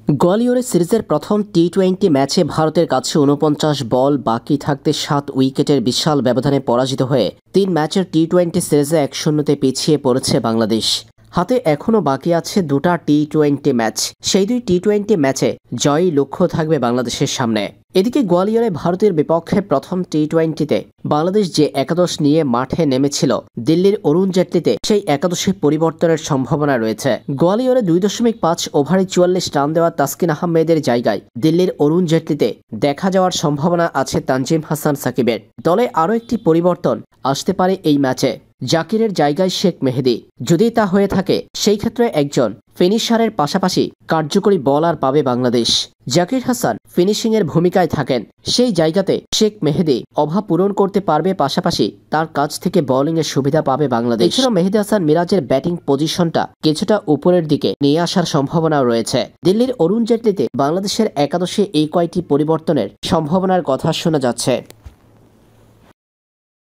গোয়ালিয়রে সিরিজের প্রথম টি-20 ম্যাচে ভারতের কাছে ৪৯ বল বাকি থাকতে ৭ উইকেটের বিশাল ব্যবধানে পরাজিত হয়ে ৩ ম্যাচের টি-20 সিরিজে ১-০তে পিছিয়ে পড়েছে বাংলাদেশ। হাতে এখনও বাকি আছে দুটা টি-20 ম্যাচ। সেই দুই টি-20 ম্যাচে জয়ই লক্ষ্য থাকবে বাংলাদেশের সামনে। এদিকে গোয়ালিয়রে ভারতের বিপক্ষে প্রথম টি-20তে বাংলাদেশ যে একাদশ নিয়ে মাঠে নেমেছিল দিল্লির অরুণ জেটলিতে সেই একাদশে পরিবর্তনের সম্ভাবনা রয়েছে। গোয়ালিয়রে ২.৫ ওভারে ৪৪ রান দেওয়া তাসকিন আহমেদের জায়গায় দিল্লির অরুণ জেটলিতে দেখা যাওয়ার সম্ভাবনা আছে তানজিম হাসান সাকিবের। দলে আরও একটি পরিবর্তন আসতে পারে এই ম্যাচে। জাকিরের জায়গায় শেখ মেহেদী। যদি তা হয়ে থাকে সেই ক্ষেত্রে একজন ফিনিশারের পাশাপাশি কার্যকরী বলার পাবে বাংলাদেশ। জাকির হাসান ফিনিশিংয়ের ভূমিকায় থাকেন, সেই জায়গাতে শেখ মেহেদী অভাব পূরণ করতে পারবে, পাশাপাশি তার কাছ থেকে বোলিংয়ের সুবিধা পাবে বাংলাদেশ। এছাড়াও মেহেদী হাসান মিরাজের ব্যাটিং পজিশনটা কিছুটা উপরের দিকে নিয়ে আসার সম্ভাবনাও রয়েছে। দিল্লির অরুণ জেটলিতে বাংলাদেশের একাদশে এই কয়টি পরিবর্তনের সম্ভাবনার কথা শোনা যাচ্ছে।